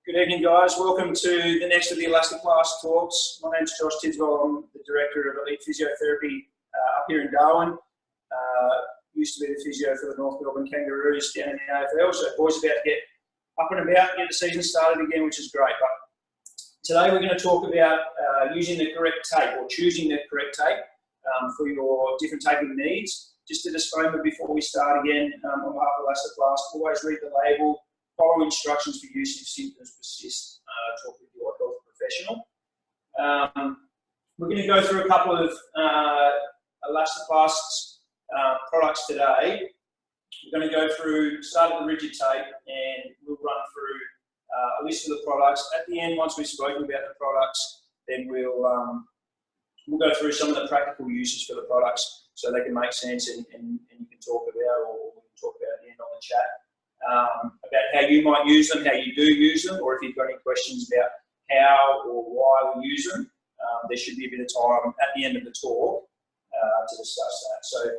Good evening, guys. Welcome to the next of the Elastoplast talks. My name's Josh Tidswell. I'm the Director of Elite Physiotherapy up here in Darwin. Used to be the physio for the North Melbourne Kangaroos down in the AFL, so boys about to get up and about, get the season started again, which is great. But today we're going to talk about using the correct tape or choosing the correct tape for your different taping needs. Just a disclaimer before we start again, on behalf of Elastoplast, always read the label, follow instructions for use if symptoms persist, talk with your health professional. We're going to go through a couple of Elastoplast's products today. We're going to go through, start with the rigid tape, and we'll run through a list of the products. At the end, once we've spoken about the products, then we'll go through some of the practical uses for the products so they can make sense and you can talk about, or we can talk about at the end on the chat. About how you might use them, how you do use them, or if you've got any questions about how or why we use them, there should be a bit of time at the end of the talk to discuss that. So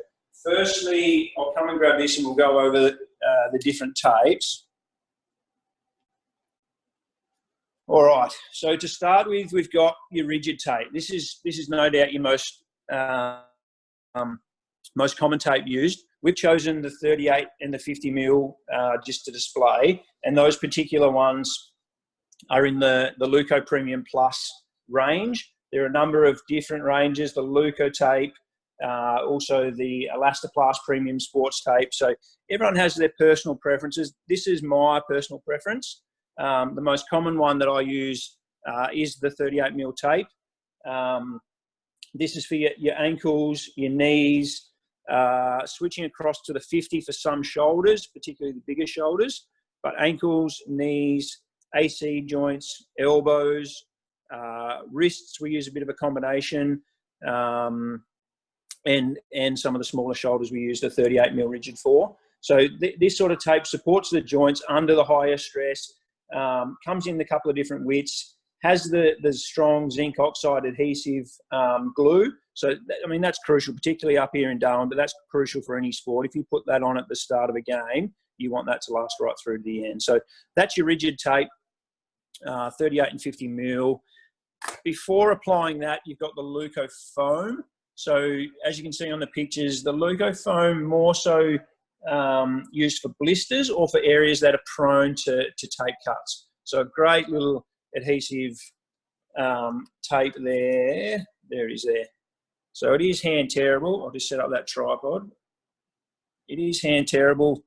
firstly, I'll come and grab this and we'll go over the different tapes. All right, so to start with, we've got your rigid tape. This is no doubt your most common tape used. We've chosen the 38 and the 50 mil just to display, and those particular ones are in the Luca Premium Plus range. There are a number of different ranges, the Luca tape, also the Elastoplast Premium Sports tape. So everyone has their personal preferences. This is my personal preference. The most common one that I use is the 38 mil tape. This is for your ankles, your knees, switching across to the 50 for some shoulders, particularly the bigger shoulders, but ankles, knees, AC joints, elbows, wrists, we use a bit of a combination, and some of the smaller shoulders we use the 38 mil rigid for. So this sort of tape supports the joints under the higher stress, comes in a couple of different widths, has the strong zinc oxide adhesive glue. So, I mean, that's crucial, particularly up here in Darwin, but that's crucial for any sport. If you put that on at the start of a game, you want that to last right through to the end. So that's your rigid tape, 38 and 50 mil. Before applying that, you've got the Luca Foam. So as you can see on the pictures, the Luca Foam more so used for blisters or for areas that are prone to tape cuts. So a great little adhesive tape there. There it is there. So it is hand tearable. I'll just set up that tripod. It is hand tearable.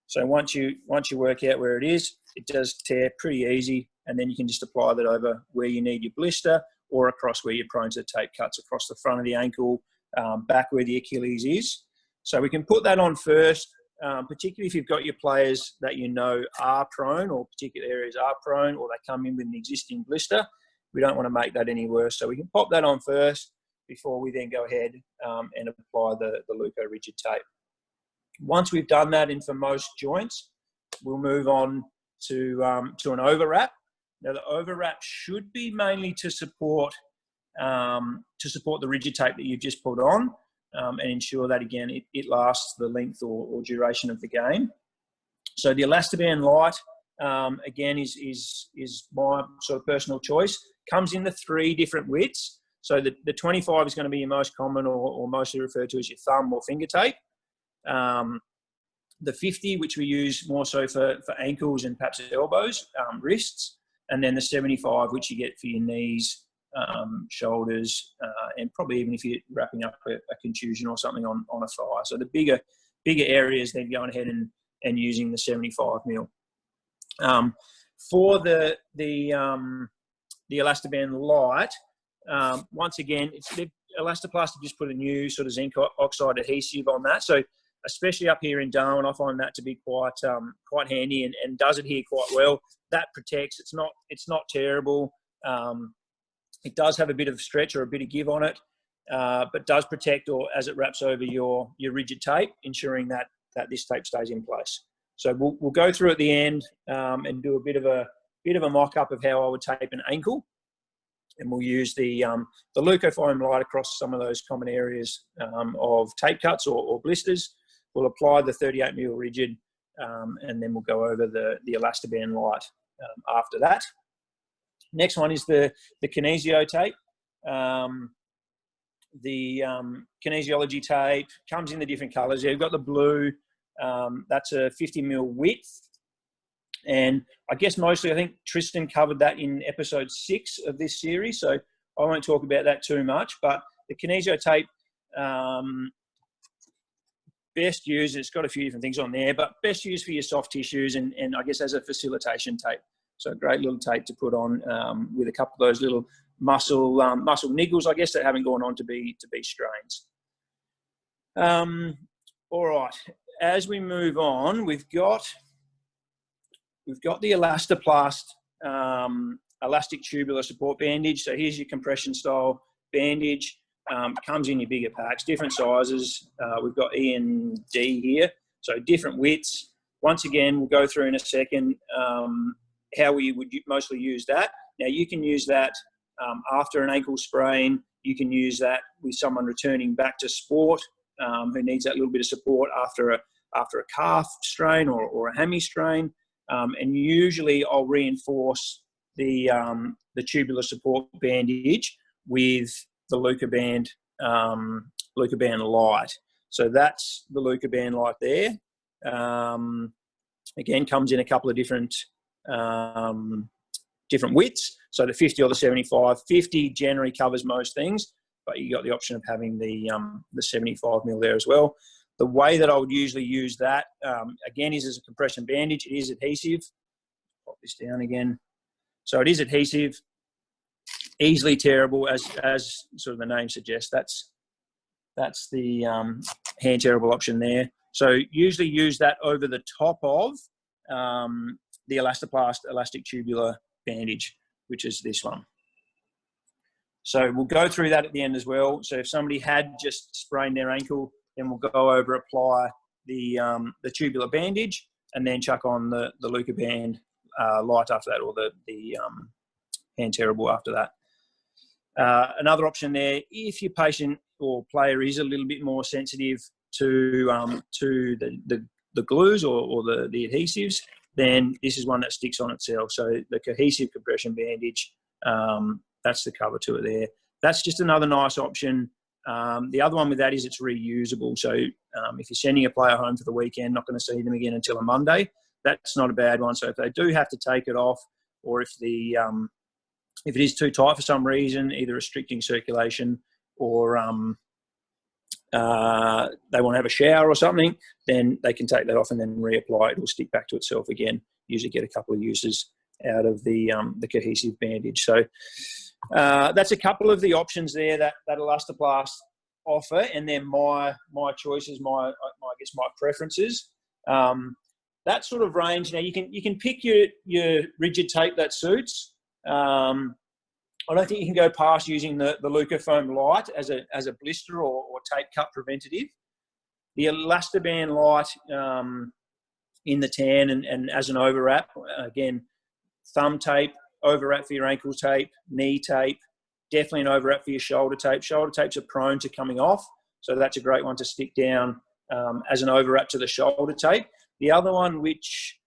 So once you work out where it is, it does tear pretty easy, and then you can just apply that over where you need your blister or across where you're prone to tape cuts, across the front of the ankle, back where the Achilles is. So we can put that on first, particularly if you've got your players that you know are prone, or particular areas are prone, or they come in with an existing blister. We don't want to make that any worse. So we can pop that on first before we then go ahead and apply the Luca rigid tape. Once we've done that, and for most joints, we'll move on to an overwrap. Now the overwrap should be mainly to support the rigid tape that you've just put on, and ensure that again it lasts the length or duration of the game. So the Elastoband Light again is my sort of personal choice. Comes in the 3 different widths. So the 25 is going to be your most common or mostly referred to as your thumb or finger tape. The 50, which we use more so for ankles and perhaps elbows, wrists, and then the 75, which you get for your knees, shoulders, and probably even if you're wrapping up a contusion or something on a thigh. So the bigger areas, then going ahead and using the 75 mil. For the Elastoband Light, once again, Elastoplast have just put a new sort of zinc oxide adhesive on that. So especially up here in Darwin, I find that to be quite handy and does adhere quite well. That protects. It's not terrible. It does have a bit of stretch or a bit of give on it, but does protect, or as it wraps over your rigid tape, ensuring that this tape stays in place. So we'll go through at the end and do a bit of a mock-up of how I would tape an ankle. And we'll use the Luca Foam Light across some of those common areas of tape cuts or blisters. We'll apply the 38 mil rigid, and then we'll go over the Elastoband Light after that. Next one is the kinesio tape. The kinesiology tape comes in the different colours. You've got the blue, that's a 50 mil width. And I guess mostly, I think Tristan covered that in episode 6 of this series, so I won't talk about that too much. But the kinesio tape, best used, it's got a few different things on there, but best used for your soft tissues and I guess as a facilitation tape. So a great little tape to put on with a couple of those little muscle niggles, I guess, that haven't gone on to be strains. All right, as we move on, we've got the Elastoplast elastic tubular support bandage. So here's your compression style bandage. Comes in your bigger packs, different sizes. We've got E and D here, so different widths. Once again, we'll go through in a second how we would mostly use that. Now, you can use that after an ankle sprain. You can use that with someone returning back to sport who needs that little bit of support after a calf strain or a hammy strain. And usually I'll reinforce the tubular support bandage with the Luca Band Light. So that's the Luca Band Light there. Again, comes in a couple of different widths. So the 50 or the 75. 50 generally covers most things, but you got the option of having the 75 mil there as well. The way that I would usually use that, again, is as a compression bandage. It is adhesive. Pop this down again. So it is adhesive, easily tearable, as sort of the name suggests. That's the hand tearable option there. So usually use that over the top of the Elastoplast elastic tubular bandage, which is this one. So we'll go through that at the end as well. So if somebody had just sprained their ankle, then we'll go over, apply the tubular bandage, and then chuck on the Luca Band Light after that, or the hand tearable after that. Another option there, if your patient or player is a little bit more sensitive to the glues or the adhesives, then this is one that sticks on itself. So the cohesive compression bandage, that's the cover to it there. That's just another nice option. The other one with that is it's reusable. So if you're sending a player home for the weekend, not going to see them again until a Monday, that's not a bad one. So if they do have to take it off, or if it is too tight for some reason, either restricting circulation or they want to have a shower or something, then they can take that off and then reapply it. It will stick back to itself again. Usually get a couple of uses out of the cohesive bandage. So that's a couple of the options there that Elastoplast offer, and then my choices, I guess my preferences. That sort of range. Now you can pick your rigid tape that suits. I don't think you can go past using the Luca Foam Light as a blister or tape cut preventative. The Elastoband Light in the tan and as an overwrap, again, thumb tape, overwrap for your ankle tape, knee tape, definitely an overwrap for your shoulder tape. Shoulder tapes are prone to coming off, so that's a great one to stick down as an overwrap to the shoulder tape. The other one, which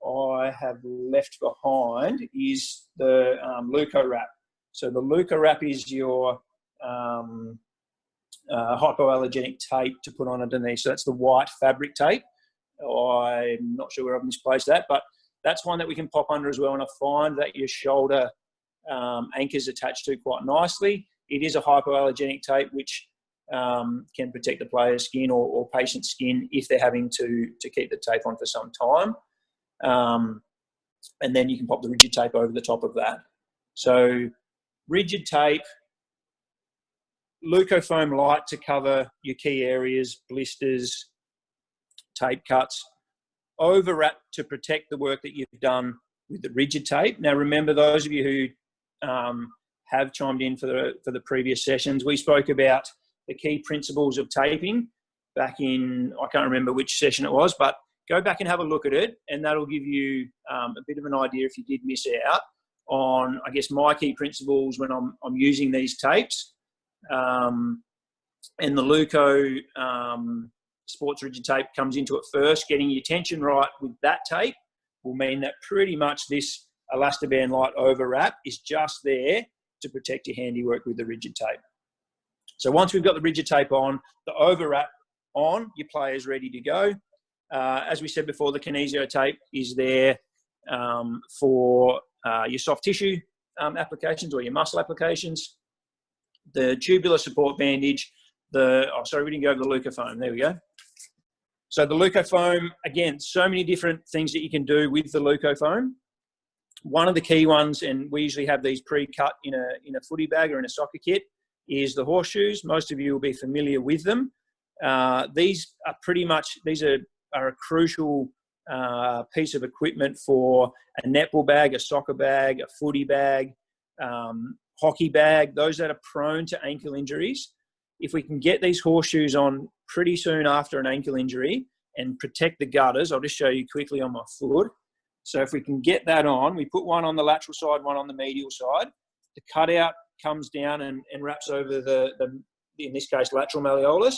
I have left behind, is the Luca Wrap. So the Luca Wrap is your hypoallergenic tape to put on underneath. So that's the white fabric tape. I'm not sure where I've misplaced that, but that's one that we can pop under as well. And I find that your shoulder anchors attached to quite nicely. It is a hypoallergenic tape, which can protect the player's skin or patient's skin if they're having to keep the tape on for some time. And then you can pop the rigid tape over the top of that. So rigid tape, Luca Foam Light to cover your key areas, blisters, tape cuts, overwrap to protect the work that you've done with the rigid tape. Now, remember, those of you who have chimed in for the previous sessions, we spoke about the key principles of taping back in, I can't remember which session it was, but go back and have a look at it, and that'll give you a bit of an idea if you did miss out on, I guess, my key principles when I'm using these tapes. And the Luco sports rigid tape comes into it first. Getting your tension right with that tape will mean that pretty much this Elastoband Light overwrap is just there to protect your handiwork with the rigid tape. So once we've got the rigid tape on, the overwrap on, your player is ready to go. As we said before, the kinesio tape is there for your soft tissue applications or your muscle applications. The tubular support bandage, we didn't go over the Luca Foam. There we go. So the Luca Foam, again, so many different things that you can do with the Luca Foam. One of the key ones, and we usually have these pre-cut in a footy bag or in a soccer kit, is the horseshoes. Most of you will be familiar with them. These are a crucial piece of equipment for a netball bag, a soccer bag, a footy bag, hockey bag, those that are prone to ankle injuries. If we can get these horseshoes on pretty soon after an ankle injury and protect the gutters, I'll just show you quickly on my foot. So if we can get that on, we put one on the lateral side, one on the medial side. The cutout comes down and wraps over the, in this case, lateral malleolus.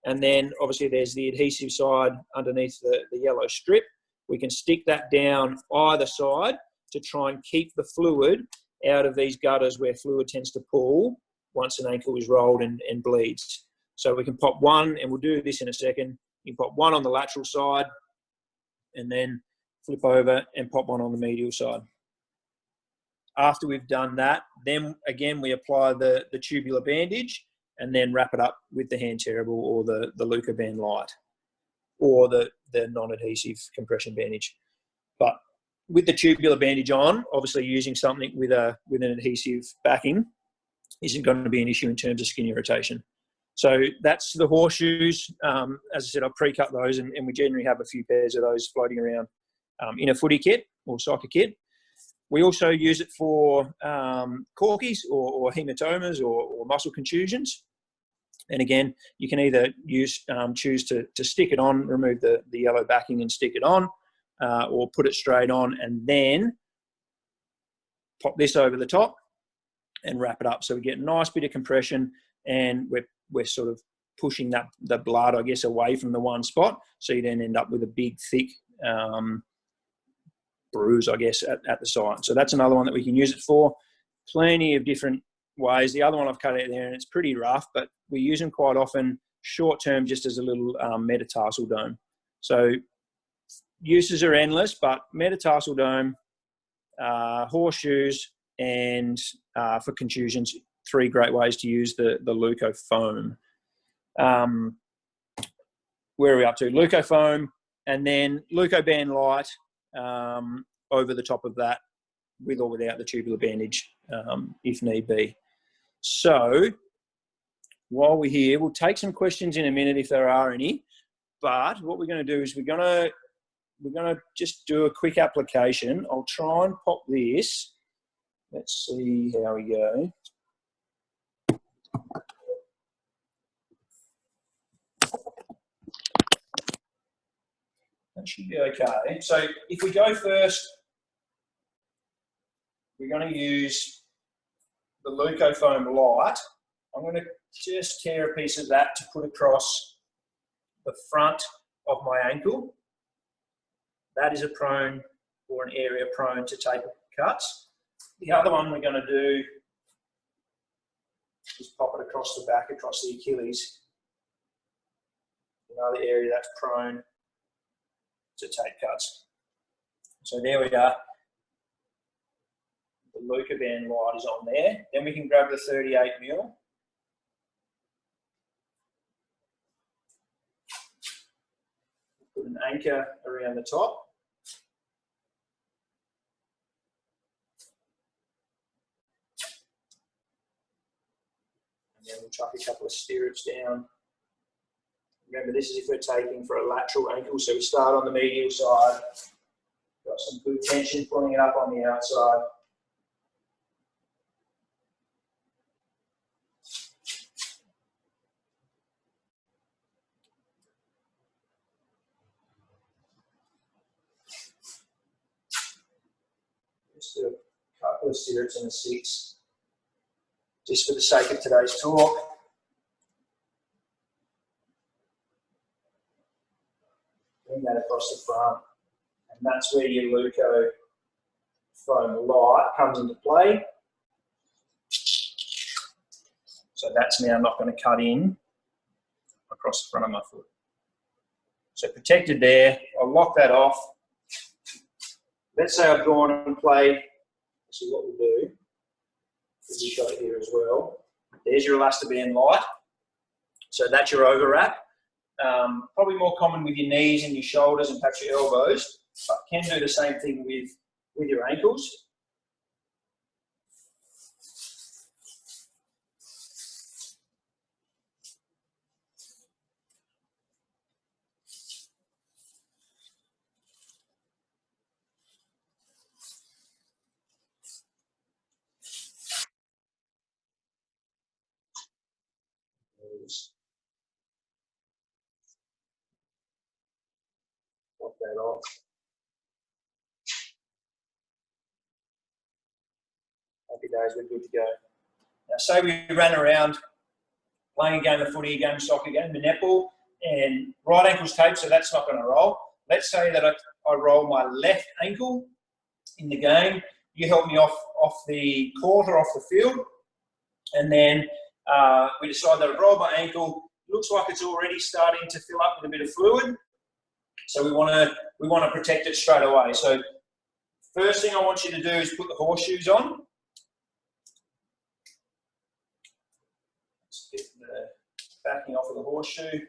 And then obviously there's the adhesive side underneath the yellow strip. We can stick that down either side to try and keep the fluid out of these gutters where fluid tends to pool once an ankle is rolled and bleeds. So we can pop one, and we'll do this in a second. You can pop one on the lateral side and then flip over and pop one on the medial side. After we've done that, then again, we apply the tubular bandage and then wrap it up with the hand tearable or the Luca Band Light or the non-adhesive compression bandage. But with the tubular bandage on, obviously using something with an adhesive backing isn't going to be an issue in terms of skin irritation. So that's the horseshoes. As I said, I've pre-cut those, and we generally have a few pairs of those floating around in a footy kit or soccer kit. We also use it for corkies or hematomas or muscle contusions. And again, you can either choose to stick it on, remove the yellow backing and stick it on, or put it straight on and then pop this over the top and wrap it up. So we get a nice bit of compression, and we're sort of pushing the blood, I guess, away from the one spot. So you then end up with a big, thick bruise, I guess, at the side. So that's another one that we can use it for. Plenty of different ways. The other one I've cut out there, and it's pretty rough, but we use them quite often short term just as a little metatarsal dome. So uses are endless, but metatarsal dome, horseshoes, and for contusions, 3 great ways to use the Luca Foam. Where are we up to? Luca Foam, and then Luca Band Light over the top of that, with or without the tubular bandage, if need be. So while we're here, we'll take some questions in a minute if there are any. But what we're going to do is we're going to just do a quick application. I'll try and pop this. Let's see how we go. That should be okay. So if we go first, we're going to use the Luca Foam Light. I'm going to just tear a piece of that to put across the front of my ankle. That is an area prone to tape cuts. The other one we're going to do is pop it across the back, across the Achilles. Another area that's prone to tape cuts. So there we are. The Luca Band Light is on there. Then we can grab the 38mm. Put an anchor around the top. And then we'll chuck a couple of stirrups down. Remember, this is if we're taking for a lateral ankle, so we start on the medial side. Got some good tension pulling it up on the outside. Just do a couple of stirrups and a 6, just for the sake of today's talk. Bring that across the front, and that's where your Luca foam light comes into play. So that's now not going to cut in across the front of my foot. So protected there. I'll lock that off. Let's say I've gone and played. Let's see what we'll do. This is shot here as well. There's your Elastoplast light. So that's your overwrap. Probably more common with your knees and your shoulders and perhaps your elbows, but can do the same thing with your ankles. Pop that off. Happy days, we're good to go. Now, say we ran around playing a game of footy, a game of soccer, a game of netball, and right ankle's taped, so that's not going to roll. Let's say that I roll my left ankle in the game. You help me off the court or off the field, and then we decide that I've rolled my ankle. It looks like it's already starting to fill up with a bit of fluid, so we want to protect it straight away. So first thing I want you to do is put the horseshoes on. Let's get the backing off of the horseshoe.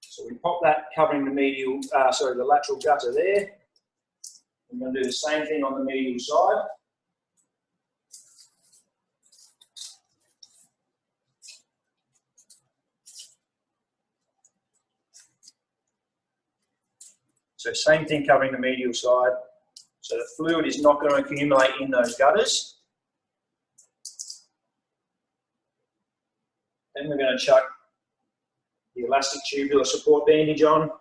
So we pop that covering the medial, the lateral gutter there. I'm going to do the same thing on the medial side. So same thing covering the medial side. So the fluid is not going to accumulate in those gutters. Then we're going to chuck the elastic tubular support bandage on.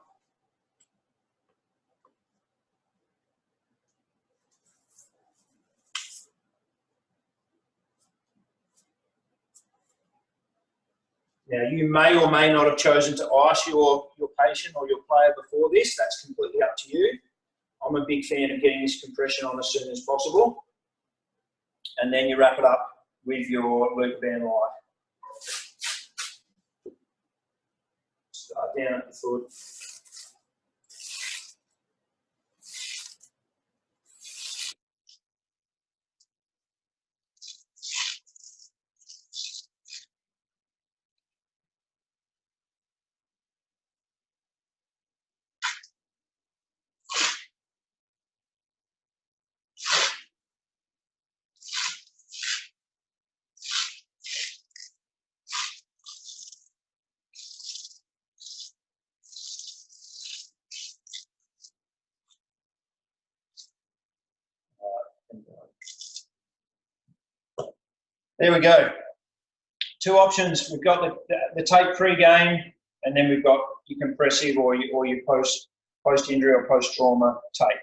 Now, you may or may not have chosen to ice your patient or your player before this. That's completely up to you. I'm a big fan of getting this compression on as soon as possible. And then you wrap it up with your Luca Foam light. Start down at the foot. There we go. Two options. We've got the tape pre-game, and then we've got your compressive or your post-injury or post-trauma tape.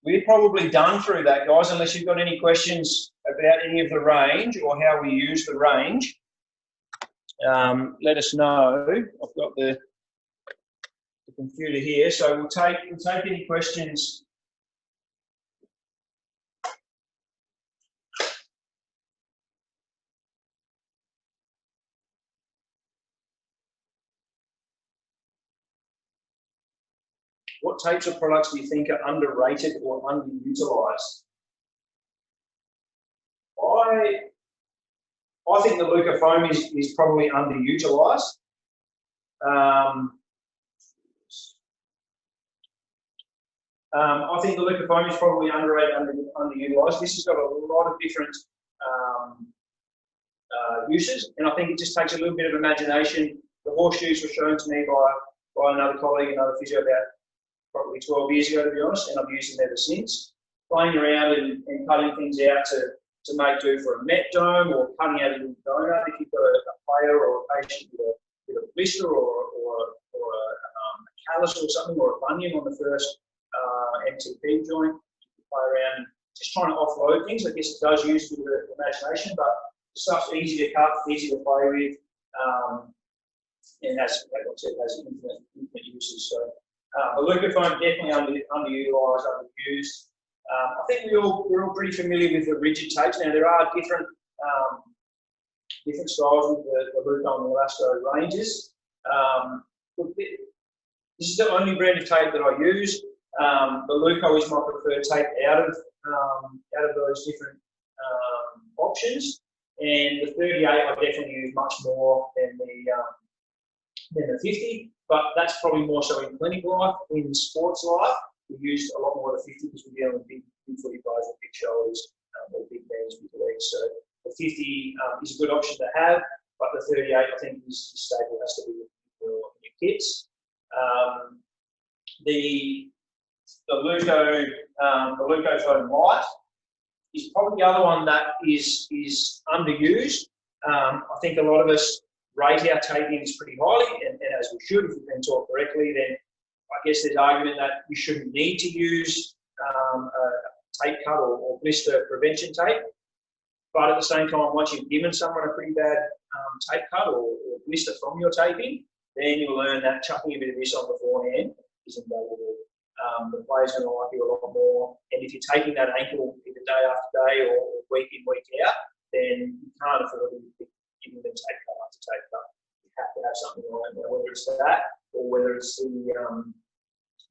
We're probably done through that, guys, unless you've got any questions about any of the range or how we use the range. Let us know. I've got the computer here, so we'll take any questions. What types of products do you think are underrated or underutilized? I think the Luca Foam is probably underutilized. I think the Luca Foam is probably underrated, underutilized. This has got a lot of different uses, and I think it just takes a little bit of imagination. The horseshoes were shown to me by another colleague, another physio, about probably 12 years ago, to be honest, and I've used them ever since. Playing around and cutting things out to make do for a met dome, or cutting out a little donut if you've got a player or a patient with a blister or a callus or something, or a bunion on the first MTP joint. You play around just trying to offload things. I guess it does use a bit of imagination, but the stuff's easy to cut, easy to play with. and has, like I said, has infinite uses. So the Luca Foam definitely underutilised, underused. I think we're all pretty familiar with the rigid tapes. Now there are different styles with the Luca and the Elasto ranges. This is the only brand of tape that I use. The Luca is my preferred tape out of those different options, and the 38 I definitely use much more than the 50. But that's probably more so in clinical life. In sports life, we use a lot more of the 50 because we're dealing with big footy players with big shoulders, or big knees, big legs. So the 50 is a good option to have, but the 38 I think is stable, has to be in your kits. The Luca Foam Light is probably the other one that is underused. I think a lot of us rate our tapings pretty highly, and as we should, if we've been taught correctly, then I guess there's argument that you shouldn't need to use a tape cut or blister prevention tape. But at the same time, once you've given someone a pretty bad tape cut or blister from your taping, then you'll learn that chucking a bit of this on beforehand is invaluable. The player's going to like you a lot more. And if you're taking that ankle either day after day or week in, week out, then you can't afford to be giving them tape cut after tape cut. You have to have something like that, whether it's that or whether it's the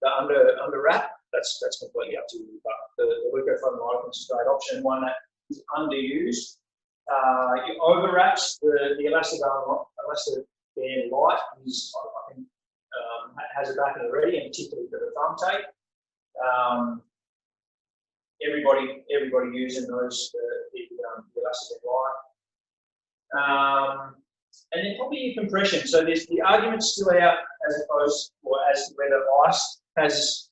under wrap. That's completely up to you. But the Luca Foam Light is a great option, one that is underused. Your over wraps, the Elastoplast Light is, I think, has a backing already, and particularly for the thumb tape. Everybody using those, the Elastoplast Light. And then probably your compression. So there's the argument still out as to whether ice has,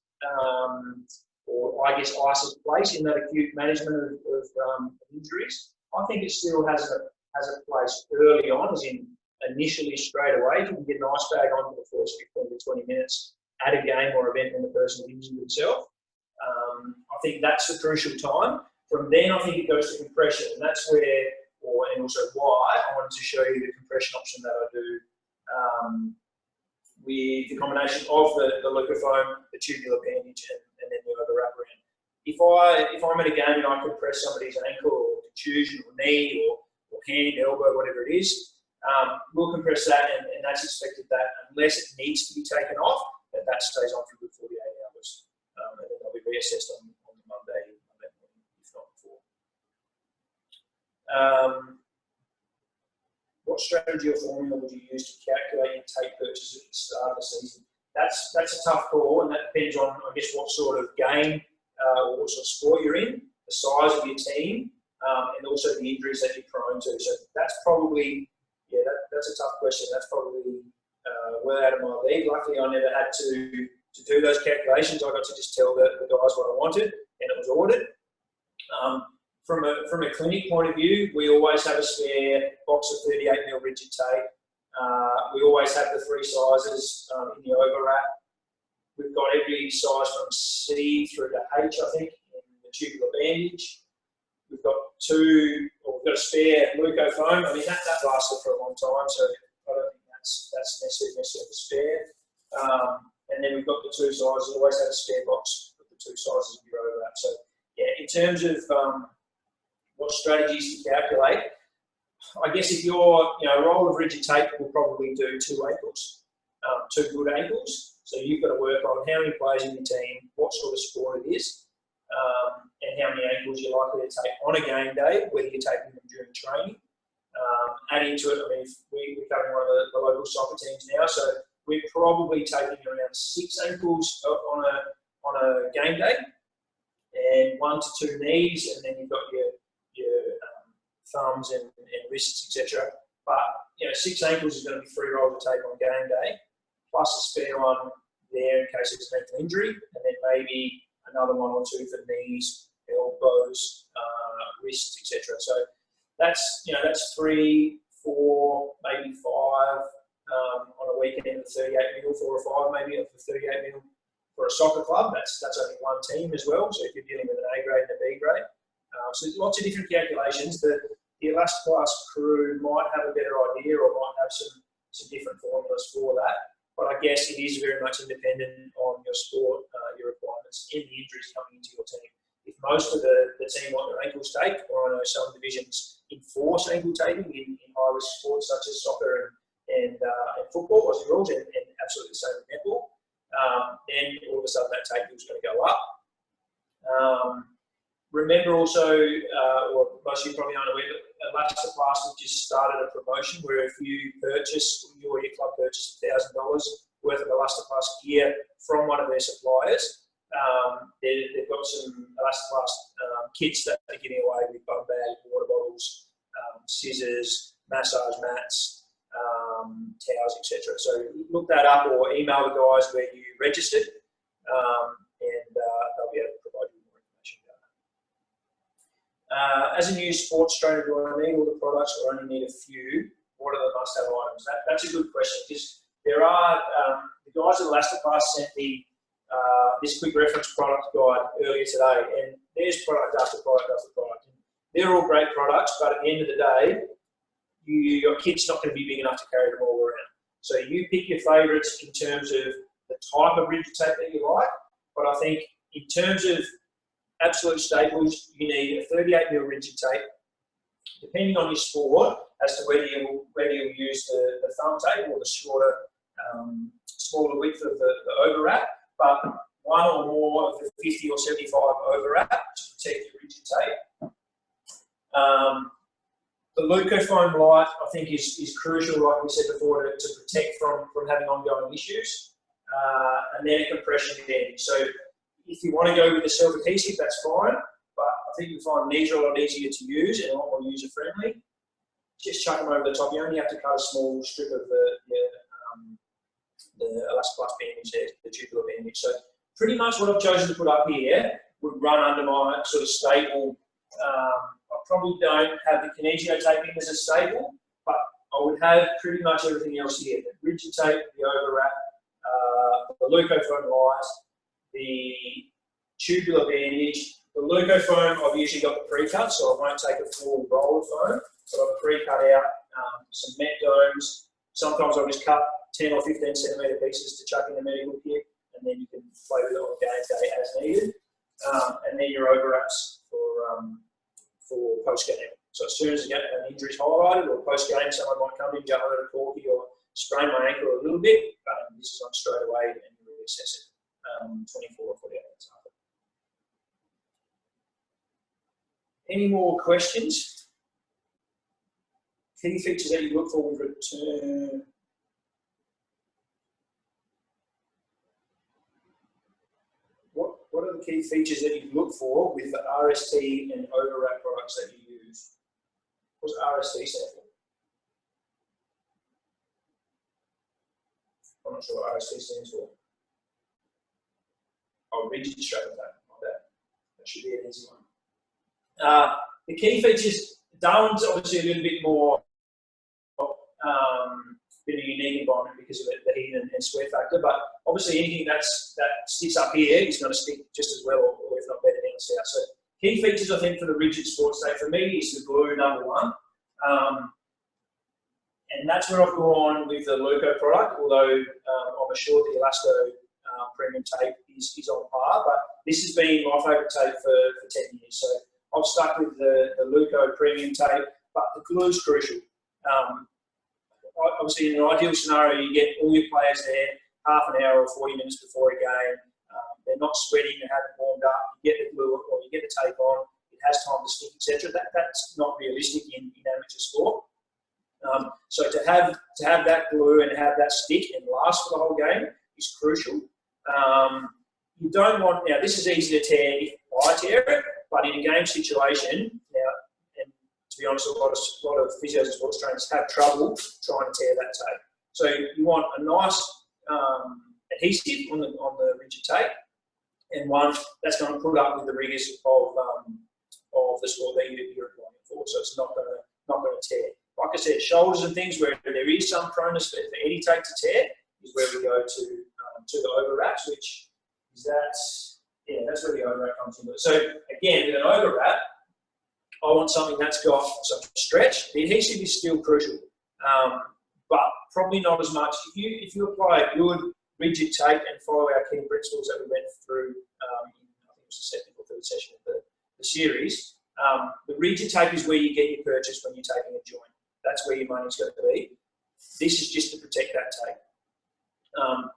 or I guess ice's place in that acute management of injuries. I think it still has a place early on, as in initially straight away. If you can get an ice bag on for the first 15 to 20 minutes at a game or event when the person injured himself, I think that's the crucial time. From then, I think it goes to compression, and that's where, and also why I wanted to show you the compression option that I do with the combination of the Luca Foam, the tubular bandage, and then the over wraparound. If I'm at a game and I compress somebody's ankle or contusion or knee or hand, elbow, whatever it is, we'll compress that, and that's expected that unless it needs to be taken off, that stays on for a good 48 hours. And then they'll be reassessed on the Monday morning, if not before. What strategy or formula would you use to calculate your tape purchases at the start of the season? That's a tough call, and that depends on, I guess, what sort of game or what sort of sport you're in, the size of your team, and also the injuries that you're prone to. So that's probably, that's a tough question. That's probably well out of my league. Luckily, I never had to do those calculations. I got to just tell the guys what I wanted, and it was ordered. From a clinic point of view, we always have a spare box of 38mm rigid tape. We always have the 3 sizes in the overwrap. We've got every size from C through to H, I think, in the tubular bandage. We've got a spare Luca Foam. I mean, that lasted for a long time, so I don't think that's necessarily a spare. And then we've got the 2 sizes. Always have a spare box with the 2 sizes of your overwrap. So yeah, in terms of what strategies to calculate, I guess if you're, a roll of rigid tape will probably do 2 ankles, 2 good ankles. So you've got to work on how many players in your team, what sort of sport it is, and how many ankles you're likely to take on a game day, whether you're taking them during training. Add into it, I mean, we're covering one of the local soccer teams now, so we're probably taking around 6 ankles on a game day, and 1 to 2 knees, and then you've got your thumbs and wrists, etc. But 6 ankles is going to be 3 rolls of tape on game day, plus a spare one there in case it's an ankle injury, and then maybe another 1 or 2 for knees, elbows, wrists, etc. So that's 3, 4, maybe 5 on a weekend of 38mm, 4 or 5 maybe of the 38mm for a soccer club. That's only 1 team as well. So if you're dealing with an A grade and a B grade, so there's lots of different calculations. The Elastoplast crew might have a better idea, or might have some different formulas for that. But I guess it is very much independent on your sport, your requirements, and the injuries coming into your team. If most of the team want their ankles taped, or I know some divisions enforce ankle taping in high-risk sports such as soccer and football, Aussie rules, and absolutely the same with netball, then all of a sudden that tape is going to go up. Remember also, or most of you probably aren't aware, that Elastoplast just started a promotion where if you purchase, you or your club purchase $1,000 worth of Elastoplast gear from one of their suppliers, they've got some Elastoplast kits that they're giving away with bum bag, water bottles, scissors, massage mats, towels, etc. So look that up or email the guys where you registered, and they'll be able to provide you more information about that. As a new sports trainer, do I need all the products or only need a few? What are the must-have items? That's a good question, because there are, the guys at Elastoplast sent me this quick reference product guide earlier today, and there's product after product after product. And they're all great products, but at the end of the day, your kit's not going to be big enough to carry them all around. So you pick your favourites in terms of the type of rigid tape that you like, but I think in terms of absolute staples, you need a 38mm rigid tape, depending on your sport, as to whether you'll use the thumb tape or the shorter, smaller width of the overwrap, but one or more of the 50 or 75 overwrap to protect your rigid tape. The Luca Foam light, I think, is crucial, like we said before, to protect from having ongoing issues. And then a compression bandage. So if you want to go with the self-adhesive, that's fine, but I think you'll find these are a lot easier to use and a lot more user-friendly. Just chuck them over the top. You only have to cut a small strip of the Elastoplast bandage there, the tubular bandage. So pretty much what I've chosen to put up here would run under my sort of staple. I probably don't have the kinesiology taping as a staple, but I would have pretty much everything else here. The rigid tape, the overwrap, the Luca Foam light, the tubular bandage. The Luca Foam, I've usually got the pre-cut, so I won't take a full roll of foam, but I've pre-cut out some met domes. Sometimes I'll just cut 10 or 15 centimetre pieces to chuck in the medical kit, and then you can play with it on game day as needed. And then your overwraps for post-game. So as soon as you get an injury highlighted or post-game, someone might come in, jump over a corky or sprain my ankle a little bit, but this is on straight away and you reassess it 24 or 48 hours after. Any more questions? Key features that you look for with return. What are the key features that you look for with the RST and overwrap products that you use? What's RST stand for? I'm not sure what RST stands for. Oh, rigid strap tape. That should be an easy one. The key features, Darwin's obviously a little bit more bit of a unique environment because of the heat and sweat factor, but obviously anything that sticks up here is going to stick just as well, or if not better down south. So key features I think for the rigid sports tape for me is the glue, number one. And that's where I've gone with the Luca product, although I'm assured the Elasto premium tape is on par, but this has been my favourite tape for 10 years. So I've stuck with the Luca premium tape, but the glue is crucial. Obviously, in an ideal scenario, you get all your players there half an hour or 40 minutes before a game. They're not sweating, they haven't warmed up. You get the glue or you get the tape on. It has time to stick, etc. That's not realistic in amateur sport. So to have that glue and have that stick and last for the whole game is crucial. You don't want, now this is easy to tear if I tear it, but in a game situation, now, and to be honest, a lot of physios and sports trainers have trouble trying to tear that tape. So you want a nice adhesive on the rigid tape, and one that's going to put up with the rigors of the sport that you're applying for. So it's not going to tear. Like I said, shoulders and things where there is some proneness for any tape to tear is where we go to the overwraps, which is that's where the overwrap comes into it. So again, with an overwrap, I want something that's got some stretch. The adhesive is still crucial, but probably not as much. If you apply a good rigid tape and follow our key principles that we went through, I think it was the second or third session of the series, the rigid tape is where you get your purchase when you're taking a joint. That's where your money's going to be. This is just to protect that tape.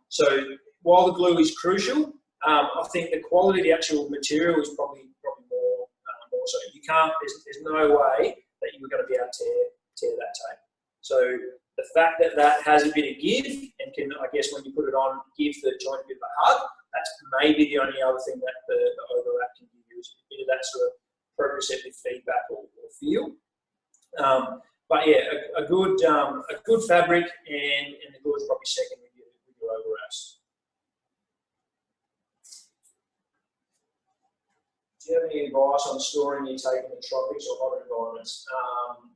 So while the glue is crucial, I think the quality of the actual material is probably more so. You can't. There's no way that you're going to be able to tear that tape. So the fact that that has a bit of give and can, I guess, when you put it on, give the joint a bit of a hug. That's maybe the only other thing that the overwrap can give you is a bit of that sort of proprioceptive feedback or feel. But yeah, a good fabric and the glue is probably second with your overwraps. Do you have any advice on storing your tape in the tropics or hot environments?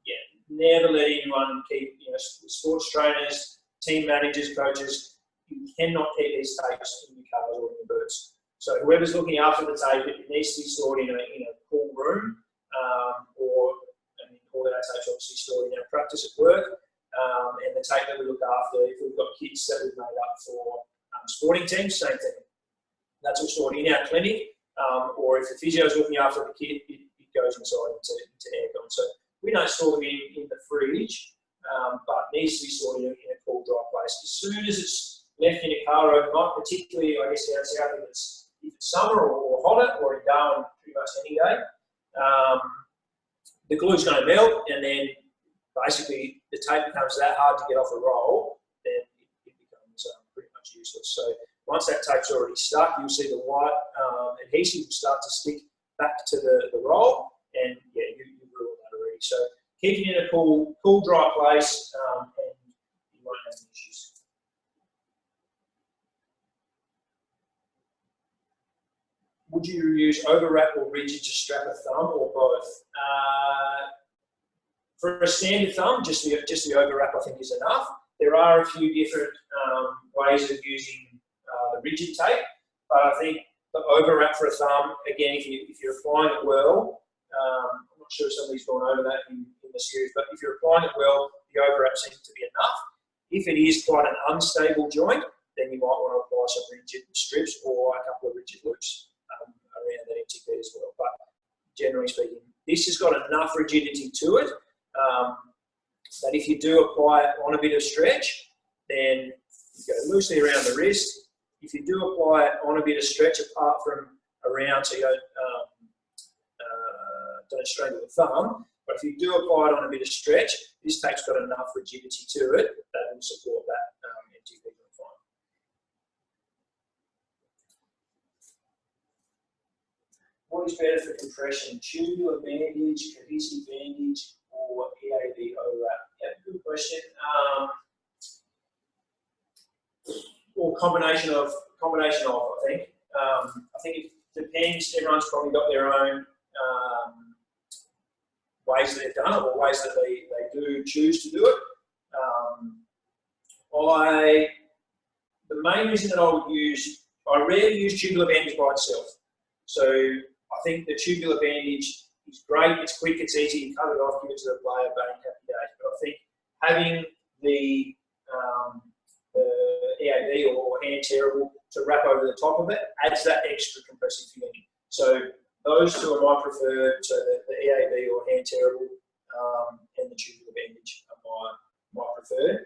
Yeah, never let anyone keep, sports trainers, team managers, coaches, you cannot keep these tapes in your cars or in your boots. So whoever's looking after the tape, it needs to be stored in a cool room, or all our tapes obviously stored in our practice at work. And the tape that we look after, if we've got kits that we've made up for sporting teams, same thing. That's all stored in our clinic. Or if the physio is looking after the kit, it goes inside into aircon. So we don't store them in the fridge, but it needs to be stored in a cool, dry place. As soon as it's left in a car overnight, particularly, I guess, down south, if it's summer or hotter, or in Darwin pretty much any day, the glue's going to melt, and then basically the tape becomes that hard to get off the roll, then it becomes pretty much useless. So once that tape's already stuck, you'll see the white adhesive will start to stick back to the roll, and yeah, you've ruined that already. So keep it in a cool, dry place, and you won't have any issues. Would you use overwrap or rigid to strap a thumb, or both? For a standard thumb, just the overwrap I think is enough. There are a few different ways of using the rigid tape, but I think the overwrap for a thumb, again, if you're applying it well, I'm not sure if somebody's gone over that in the series, but if you're applying it well, the overwrap seems to be enough. If it is quite an unstable joint, then you might want to apply some rigid strips or a couple of rigid loops around that MTP as well. But generally speaking, this has got enough rigidity to it that if you do apply it on a bit of stretch, then you go loosely around the wrist. If you do apply it on a bit of stretch apart from around, so you don't strangle the thumb, but if you do apply it on a bit of stretch, this tape's got enough rigidity to it that will support that MTP fine. What is better for compression, tubular bandage, cohesive bandage, or EAD overwrap? Yeah, good question. Or combination of, I think. I think it depends. Everyone's probably got their own ways that they've done it, or ways that they do choose to do it. The main reason that I rarely use tubular bandage by itself. So I think the tubular bandage is great, it's quick, it's easy, you cut it off, give it to the player, bang, happy days. But I think having the EAD or hand tearable to wrap over the top of it adds that extra compressive feeling. So those two are my preferred, so the EAD or hand tearable and the tubular bandage are my preferred.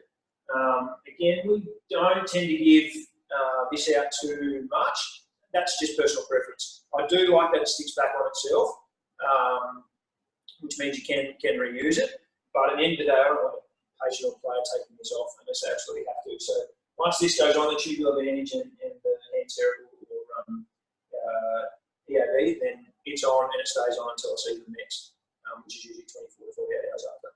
Again, we don't tend to give this out too much. That's just personal preference. I do like that it sticks back on itself, which means you can reuse it. But at the end of the day, I don't want the patient or player taking this off unless they absolutely have to. So once this goes on the tubular bandage and the hand tearable or EAD, then it's on and it stays on until I see the next, which is usually 24 to 48 hours after.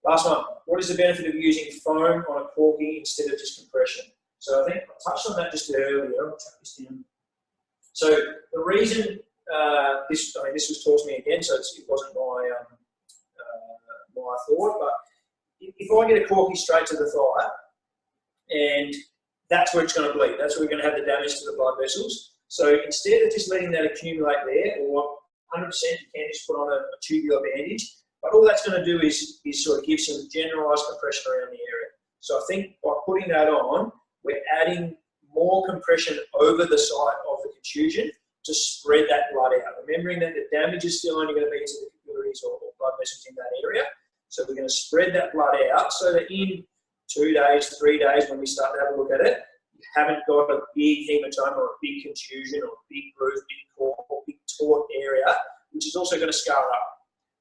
Last one. What is the benefit of using foam on a corky instead of just compression? So I think I touched on that just earlier. I'll chuck this down. So the reason this was taught to me again, so it wasn't my my thought, but if I get a corky straight to the thigh, and that's where it's going to bleed, that's where we're going to have the damage to the blood vessels. So instead of just letting that accumulate there, or 100% you can just put on a tubular bandage, But all that's going to do is sort of give some generalised compression around the area. So I think by putting that on, we're adding more compression over the site of the contusion to spread that blood out. Remembering that the damage is still only going to be to the capillaries or blood vessels in that area. So we're going to spread that blood out so that in 2 days, 3 days, when we start to have a look at it, you haven't got a big hematoma or a big contusion or a big bruise, big core, or big taut area, which is also going to scar up.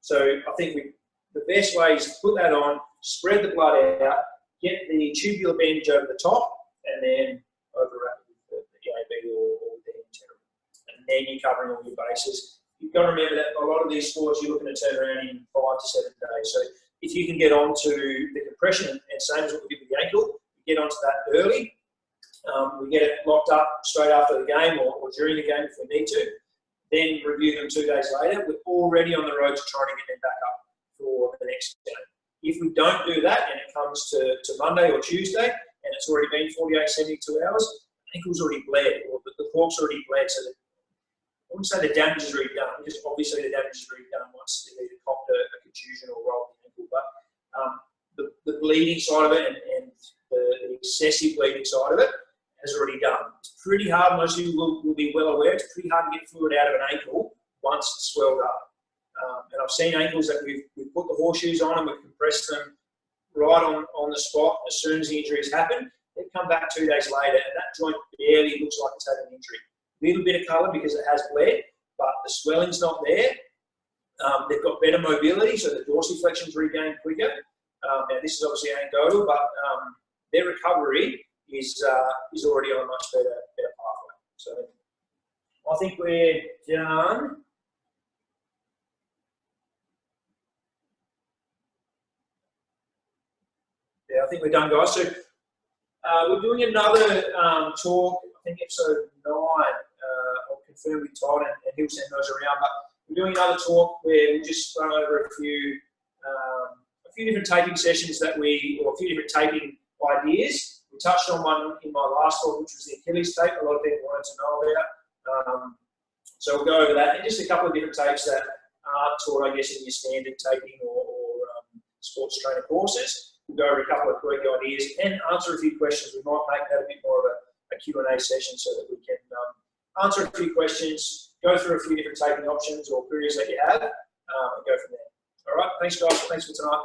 So I think the best way is to put that on, spread the blood out, get the tubular bandage over the top, and then overwrap it with the EAB or the enteral. And then you're covering all your bases. You've got to remember that a lot of these sports you're looking to turn around in 5 to 7 days. So if you can get onto the compression, and same as what we did with the ankle, we get onto that early. We get it locked up straight after the game or during the game if we need to. Then review them 2 days later. We're already on the road to trying to get them back up for the next game. If we don't do that and it comes to Monday or Tuesday and it's already been 48, 72 hours, the ankle's already bled or the cork's already bled. So I wouldn't say the damage is already done, because obviously the damage is already done once they've either copped a contusion or rolled the ankle. But the bleeding side of it and the excessive bleeding side of it has already done. It's pretty hard, most people will be well aware, it's pretty hard to get fluid out of an ankle once it's swelled up. And I've seen ankles that we've put the horseshoes on and we've compressed them right on the spot as soon as the injury has happened. They come back 2 days later and that joint barely looks like it's had an injury. A little bit of colour because it has bled, but the swelling's not there. They've got better mobility, so the dorsiflexion's regained quicker. Now this is obviously anecdotal, but their recovery is already on a much better pathway. So I think we're done. Yeah, I think we're done, guys. So we're doing another talk, I think episode 9. I'll confirm with Todd and he'll send those around. But we're doing another talk where we just run over a few different taping sessions or a few different taping ideas. We touched on one in my last talk, which was the Achilles tape. A lot of people wanted to know about. So we'll go over that. And just a couple of different tapes that aren't taught, I guess, in your standard taping or sports trainer courses. We'll go over a couple of quick ideas and answer a few questions. We might make that a bit more of a Q&A session so that we can answer a few questions, go through a few different taping options or queries that you have, and go from there. All right, thanks guys. Thanks for tonight.